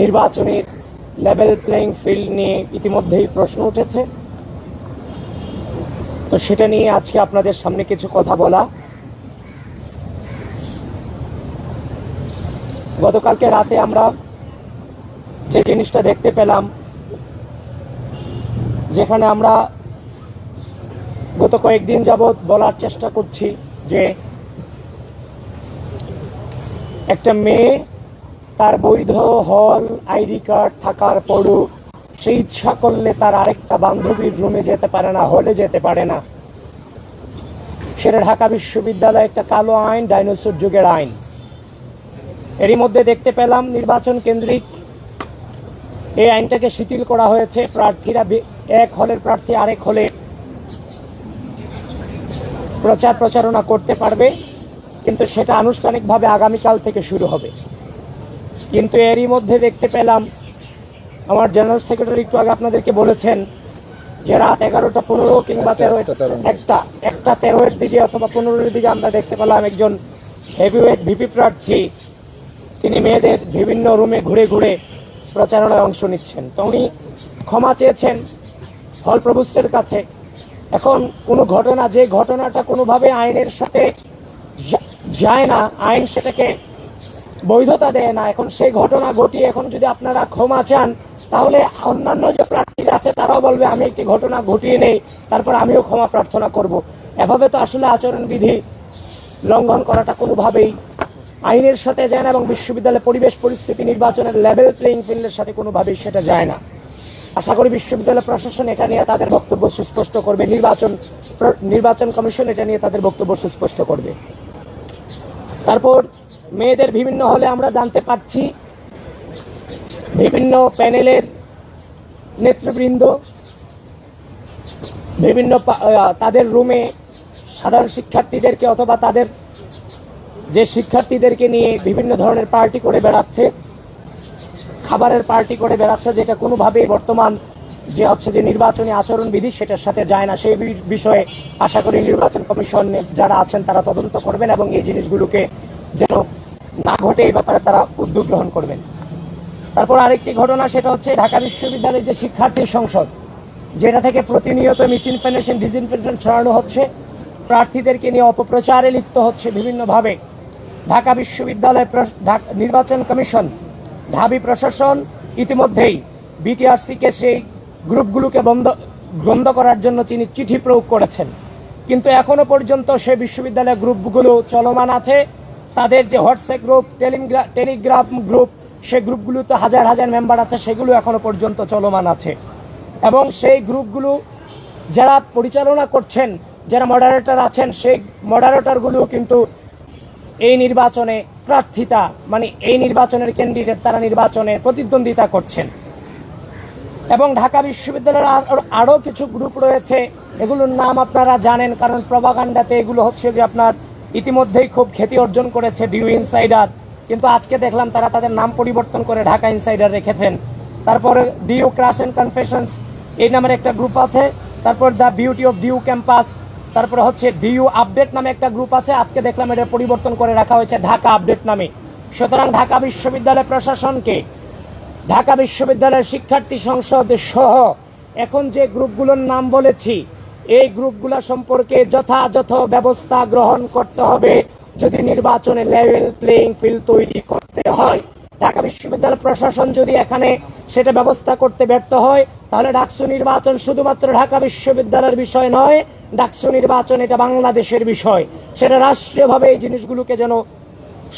নির্বাচনের level playing field নিয়ে ইতিমধ্যেই প্রশ্ন উঠেছে। তো সেটা নিয়ে আজকে আপনাদের সামনে কিছু কথা বলা। গতকালকে রাতে আমরা যে জিনিসটা দেখতে পেলাম, যেখানে আমরা গত কয়েকদিন যাবৎ বলার চেষ্টা করছি যে একটা মেয়ে তার বৈধ হল আইডি কার্ড থাকার পরও সে ইচ্ছা করলে তার আরেকটা বান্ধবীর রুমে যেতে পারে না, হলে যেতে পারে না। সেটা ঢাকা বিশ্ববিদ্যালয় একটা কালো আইন, ডাইনোসর যুগের আইন। এরই মধ্যে দেখতে পেলাম নির্বাচন কেন্দ্রিক এই আইনটাকে শিথিল করা হয়েছে। প্রার্থীরা এক হলের প্রার্থী আরেক হলে প্রচারণা করতে পারবে, কিন্তু সেটা আনুষ্ঠানিকভাবে আগামীকাল থেকে শুরু হবে। কিন্তু এরই মধ্যে দেখতে পেলাম আমার জেনারেল সেক্রেটারি একটু আগে আপনাদেরকে বলেছেন যে রাত 11:15 কিংবা 13 দিকে অথবা 15-এর দিকে আমরা দেখতে পেলাম একজন হেভিওয়েট ভিপি প্রার্থী তিনি মেয়েদের বিভিন্ন রুমে ঘুরে ঘুরে প্রচারণায় অংশ নিচ্ছেন। তো উনি ক্ষমা চেয়েছেন হল প্রভুষ্টের কাছে। এখন কোনো ঘটনা, যে ঘটনাটা কোনোভাবে আইনের সাথে যায় না, আইন সেটাকে বৈধতা দেয় না, এখন সেই ঘটনা ঘটিয়ে এখন যদি আপনারা ক্ষমা চান, তাহলে অন্যান্য যে প্রার্থীরা আছে তারাও বলবে আমি একটি ঘটনা ঘটিয়ে নেই, তারপর আমিও ক্ষমা প্রার্থনা করব। এভাবে তো আসলে আচরণবিধি লঙ্ঘন করাটা কোনোভাবেই আইনের সাথে যায় না এবং বিশ্ববিদ্যালয়ের পরিবেশ পরিস্থিতি, নির্বাচনের লেভেল প্লেইং ফিল্ডের সাথে কোনোভাবেই সেটা যায় না। আশা করি বিশ্ববিদ্যালয় প্রশাসন এটা নিয়ে তাদের বক্তব্য সুস্পষ্ট করবে, নির্বাচন কমিশন এটা নিয়ে তাদের বক্তব্য সুস্পষ্ট করবে। তারপর মেয়েদের বিভিন্ন হলে আমরা জানতে পারছি বিভিন্ন প্যানেলের নেতৃবৃন্দ বিভিন্ন তাদের রুমে সাধারণ শিক্ষার্থীদেরকে অথবা তাদের যে শিক্ষার্থীদেরকে নিয়ে বিভিন্ন ধরনের পার্টি করে বেড়াচ্ছে, খাবারের পার্টি করে বেড়াচ্ছে, যেটা কোনোভাবেই বর্তমান যে হচ্ছে যে নির্বাচনী আচরণবিধি সেটার সাথে যায় না। সেই বিষয়ে আশা করি নির্বাচন কমিশন যারা আছেন তারা তদন্ত করবেন এবং এই জিনিসগুলোকে যেন না ঘটে এই ব্যাপারে তারা উদ্যোগ গ্রহণ করবেন। তারপর আরেকটি ঘটনা, সেটা হচ্ছে ঢাকা বিশ্ববিদ্যালয়ের যে শিক্ষার্থী সংসদ, যেটা থেকে প্রতিনিয়ত মিসইনফরমেশন, ডিসইনফরমেশন ছড়ানো হচ্ছে, প্রার্থীদেরকে নিয়ে অপপ্রচারে লিপ্ত হচ্ছে বিভিন্নভাবে। ঢাকা বিশ্ববিদ্যালয় নির্বাচন কমিশন, ঢাবি প্রশাসন ইতিমধ্যেই বিটিআরসিকে সেই গ্রুপগুলোকে বন্ধ করার জন্য তিনি চিঠি প্রয়োগ করেছেন, কিন্তু এখনো পর্যন্ত সেই বিশ্ববিদ্যালয়ের গ্রুপগুলো চলমান আছে। তাদের যে হোয়াটসঅ্যাপ গ্রুপ, টেলিগ্রাম গ্রুপ, সেই গ্রুপগুলোতে হাজার হাজার মেম্বার আছে, সেগুলো এখনো পর্যন্ত চলমান আছে। এবং সেই গ্রুপগুলো যারা পরিচালনা করছেন, যারা মডারেটর আছেন, সেই মডারেটরগুলো কিন্তু এই নির্বাচনে প্রার্থিতা, মানে এই নির্বাচনের ক্যান্ডিডেট, তারা নির্বাচনে প্রতিদ্বন্দ্বিতা করছেন। এবং ঢাকা বিশ্ববিদ্যালয়ের আরও কিছু গ্রুপ রয়েছে, এগুলোর নাম আপনারা জানেন, কারণ প্রপাগান্ডাতে এগুলো হচ্ছে যে আপনার ইতিমধ্যেই খুব খ্যাতি অর্জন করেছে, ডিউ ইনসাইডার, কিন্তু আজকে দেখলাম তারা তাদের নাম পরিবর্তন করে ঢাকা ইনসাইডার রেখেছেন। তারপরে ডিউ ক্রাশ এন্ড কনফেশনস এই নামের একটা গ্রুপ আছে, তারপর the beauty of DU campus, তারপরে হচ্ছে ডিউ আপডেট নামে একটা গ্রুপ আছে, আজকে দেখলাম এটা পরিবর্তন করে রাখা হয়েছে ঢাকা আপডেট নামে। সুতরাং ঢাকা বিশ্ববিদ্যালয় প্রশাসনকে, ঢাকা বিশ্ববিদ্যালয়ের শিক্ষার্থী সংসদ সহ এখন যে গ্রুপগুলোর নাম বলেছি, এই গ্রুপগুলো সম্পর্কে যথাযথ ব্যবস্থা গ্রহণ করতে হবে। যদি নির্বাচনে লেভেল প্লেইং ফিল্ড তৈরি করতে হয়, ঢাকা বিশ্ববিদ্যালয় প্রশাসন যদি এখানে সেটা ব্যবস্থা করতে ব্যর্থ হয়, তাহলে ডাকসু নির্বাচন শুধুমাত্র ঢাকা বিশ্ববিদ্যালয়ের বিষয় নয়, ডাকসু নির্বাচন এটা বাংলাদেশের বিষয়। সেটা রাষ্ট্রীয়ভাবে এই জিনিসগুলোকে যেন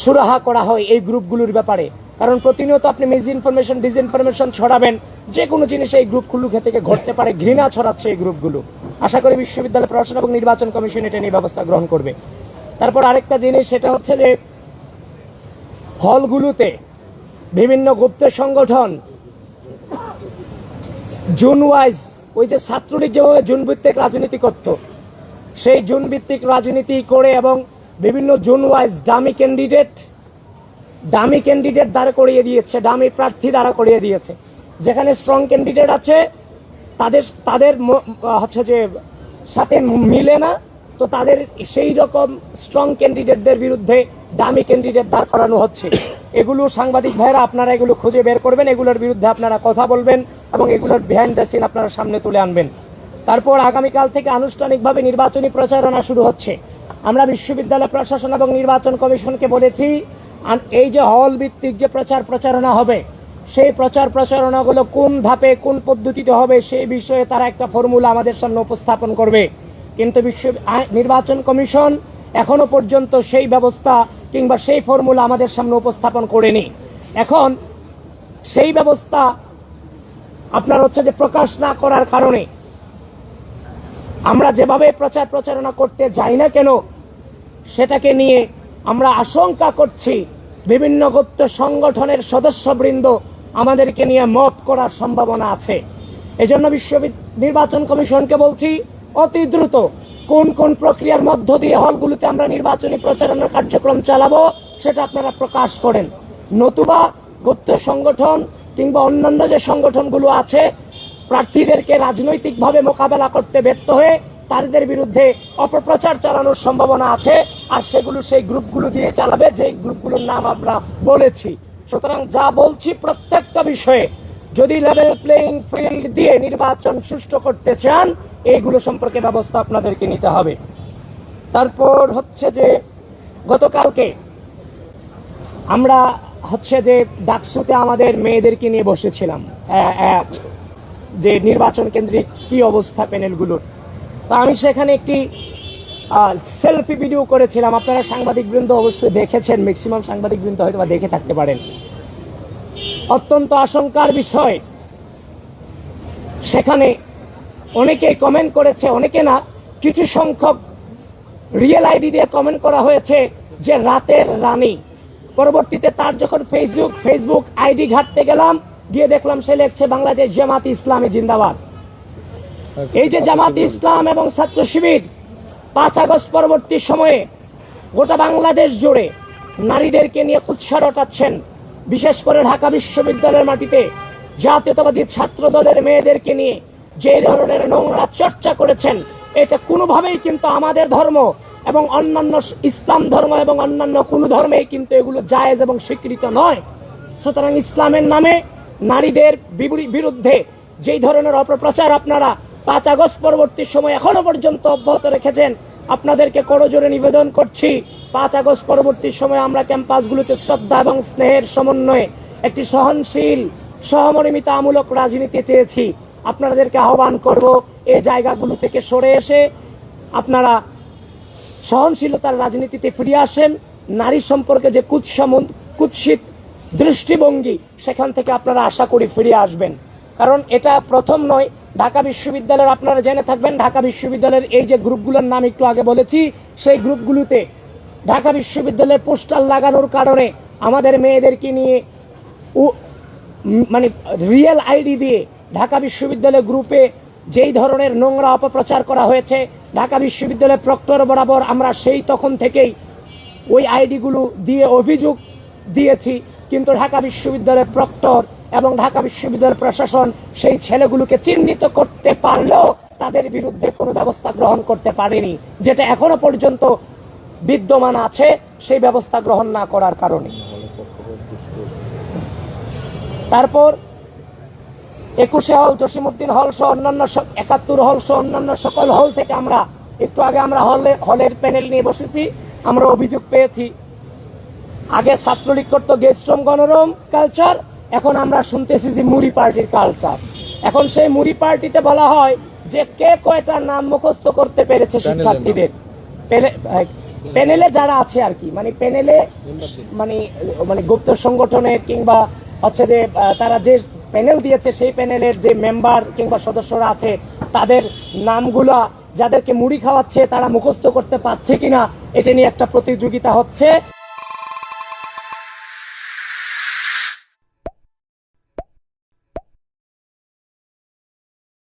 সুরাহা করা হয় এই গ্রুপগুলোর ব্যাপারে। কারণ প্রতিনিয়ত আপনি মিসইনফরমেশন, ডিসইনফরমেশন ছড়াবেন, যে কোনো জিনিস এই গ্রুপগুলো থেকে ঘটতে পারে, ঘৃণা ছড়াচ্ছে এই গ্রুপগুলো। আশা করি বিশ্ববিদ্যালয় প্রশাসন এবং নির্বাচন কমিশন এটা নিয়ে ব্যবস্থা গ্রহণ করবে। তারপর আরেকটা জিনিস, সেটা হচ্ছে যে হলগুলোতে বিভিন্ন গুপ্ত সংগঠন জুন ওয়াইজ, ওই যে ছাত্রলীগ যেভাবে জুন ভিত্তিক রাজনীতি করত, সেই জুন ভিত্তিক রাজনীতি করে এবং বিভিন্ন জুন ওয়াইজ ডামি ক্যান্ডিডেট দাঁড় করিয়ে দিয়েছে, ডামি প্রার্থী দাঁড় করিয়ে দিয়েছে। যেখানে স্ট্রং ক্যান্ডিডেট আছে তাদের হচ্ছে যে সাথে মিলে না, তো তাদের সেই রকম স্ট্রং ক্যান্ডিডেটদের বিরুদ্ধে দামি ক্যান্ডিডেট দাঁড় করানো হচ্ছে। এগুলো সাংবাদিক ভাইরা আপনারা এগুলো খুঁজে বের করবেন, এগুলোর বিরুদ্ধে আপনারা কথা বলবেন এবং এগুলোর বিহাইন্ড দ্য সিন আপনারা সামনে তুলে আনবেন। তারপর আগামীকাল থেকে আনুষ্ঠানিকভাবে নির্বাচনী প্রচারণা শুরু হচ্ছে। আমরা বিশ্ববিদ্যালয় প্রশাসন এবং নির্বাচন কমিশনকে বলেছি, এই যে হল ভিত্তিক যে প্রচারণা হবে, সেই প্রচারণাগুলো কোন ধাপে কোন পদ্ধতিতে হবে সেই বিষয়ে তারা একটা ফর্মুলা আমাদের সামনে উপস্থাপন করবে। কিন্তু নির্বাচন কমিশন এখনো পর্যন্ত সেই ব্যবস্থা কিংবা সেই ফর্মুলা আমাদের সামনে উপস্থাপন করেনি। এখন সেই ব্যবস্থা আপনার হচ্ছে যে প্রকাশ না করার কারণে আমরা যেভাবে প্রচারণা করতে যাই না কেন, সেটাকে নিয়ে আমরা আশঙ্কা করছি বিভিন্ন গুপ্ত সংগঠনের সদস্যবৃন্দ আমাদেরকে নিয়ে মত করার সম্ভাবনা আছে। এজন্য নির্বাচন কমিশনকে বলছি, অতি দ্রুত কোন কোন প্রক্রিয়ার মধ্য দিয়ে হলগুলোতে আমরা নির্বাচনী প্রচারণার কার্যক্রম চালাবো সেটা আপনারা প্রকাশ করেন। নতুবা গুপ্ত সংগঠন কিংবা অন্যান্য যে সংগঠনগুলো আছে প্রার্থীদেরকে রাজনৈতিকভাবে মোকাবেলা করতে ব্যর্থ হয়ে তাদের বিরুদ্ধে অপপ্রচার চালানোর সম্ভাবনা আছে, আর সেগুলো সেই গ্রুপগুলো দিয়ে চালাবে যে গ্রুপগুলোর নাম আমরা বলেছি। সুতরাং যা বলছি প্রত্যেকটা বিষয়ে যদি লেভেল প্লেইং ফিল্ড দিয়ে নির্বাচন সুষ্ঠু করতে চান, এইগুলো সম্পর্কে ব্যবস্থা আপনাদেরকে নিতে হবে। তারপর হচ্ছে যে গতকালকে আমরা হচ্ছে যে ডাকসুতে আমাদের মেয়েদেরকে নিয়ে বসেছিলাম, যে নির্বাচন কেন্দ্রিক কি অবস্থা প্যানেলগুলোর। তো আমি সেখানে একটি সেলফি ভিডিও করেছিলাম, আপনারা সাংবাদিকবৃন্দ অবশ্যই দেখেছেন, ম্যাক্সিমাম সাংবাদিকবৃন্দ হয়তো বা দেখে থাকতে পারেন। অত্যন্ত আশঙ্কার বিষয়, সেখানে অনেকে কমেন্ট করেছে, অনেকে না, কিছু সংখ্যক রিয়েল আইডি দিয়ে কমেন্ট করা হয়েছে যে রাতের রানী। পরবর্তীতে তার যখন ফেসবুক আইডি ঘাটতে গেলাম, গিয়ে দেখলাম সে লিখছে বাংলাদেশ জামাত ইসলামী জিন্দাবাদ। এই যে জামাত ইসলাম এবং ছাত্র শিবির 5 আগস্ট পরবর্তী সময়ে গোটা বাংলাদেশ জুড়ে নারীদেরকে নিয়ে কুৎসা রটাচ্ছেন, বিশেষ করে ঢাকা বিশ্ববিদ্যালয়ের মাটিতে জাতীয়তাবাদী ছাত্র দলের মেয়েদেরকে নিয়ে যে ধরনের নোংরা চর্চা করেছেন, এটা কোনোভাবেই কিন্তু আমাদের ধর্ম এবং অন্যান্য ইসলাম ধর্ম এবং অন্যান্য কোন ধর্মেই কিন্তু এগুলো জায়েজ এবং স্বীকৃত নয়। সুতরাং ইসলামের নামে নারীদের বিরুদ্ধে যেই ধরনের অপপ্রচার আপনারা 5 আগস্ট পরবর্তী সময় এখনো পর্যন্ত অব্যাহত রেখেছেন, আপনাদেরকে করজোড়ে নিবেদন করছি, 5 আগস্ট পরবর্তী সময় আমরা ক্যাম্পাসগুলোতে শ্রদ্ধা এবং স্নেহের সমন্বয়ে একটি সহনশীল সহমর্মিতামূলক রাজনীতি চেয়েছি। আপনাদেরকে আহ্বান করব, এই জায়গাগুলো থেকে সরে এসে আপনারা সহনশীলতার রাজনীতিতে ফিরে আসেন। নারী সম্পর্কে যে কুৎসিত দৃষ্টিভঙ্গি, সেখান থেকে আপনারা আশা করি ফিরে আসবেন। কারণ এটা প্রথম নয়, ঢাকা বিশ্ববিদ্যালয়ের আপনারা জেনে থাকবেন, ঢাকা বিশ্ববিদ্যালয়ের এই যে গ্রুপগুলোর নাম একটু আগে বলেছি, সেই গ্রুপগুলোতে ঢাকা বিশ্ববিদ্যালয়ের পোস্টার লাগানোর কারণে আমাদের মেয়েদেরকে নিয়ে মানে রিয়েল আইডি দিয়ে ঢাকা বিশ্ববিদ্যালয় গ্রুপে যেই ধরনের নোংরা অপপ্রচার করা হয়েছে, ঢাকা বিশ্ববিদ্যালয়ের প্রক্টর বরাবর আমরা সেই তখন থেকেই ওই আইডিগুলো দিয়ে অভিযোগ দিয়েছি, কিন্তু ঢাকা বিশ্ববিদ্যালয়ের প্রক্টর এবং ঢাকা বিশ্ববিদ্যালয় প্রশাসন সেই ছেলেগুলোকে চিহ্নিত করতে পারলেও তাদের বিরুদ্ধে কোনো ব্যবস্থা গ্রহণ করতে পারেনি, যেটা এখনো পর্যন্ত বিদ্যমান আছে সেই ব্যবস্থা গ্রহণ না করার কারণে। তারপর 21 হল, জসিমউদ্দিন হল সহ অন্যান্য 71 হল সহ অন্যান্য সকল হল থেকে আমরা একটু আগে আমরা হলের প্যানেল নিয়ে বসেছি। আমরা অভিযোগ পেয়েছি, আগে ছাত্রলীগ করতো গেস্টরুম গণরুম কালচার, এখন আমরা শুনতেছি যে মুড়ি পার্টির কালচার। এখন সেই মুড়ি পার্টিতে বলা হয় যে কে কয়টা নাম মুখস্থ করতে পেরেছে শিক্ষার্থীদের প্যানেলে যারা আছে আর কি, মানে প্যানেলে মানে গুপ্ত সংগঠনের কিংবা হচ্ছে যে তারা যে প্যানেল দিয়েছে সেই প্যানেলের যে মেম্বার কিংবা সদস্যরা আছে তাদের নামগুলা যাদেরকে মুড়ি খাওয়াচ্ছে তারা মুখস্থ করতে পারছে কিনা, এটা নিয়ে একটা প্রতিযোগিতা হচ্ছে।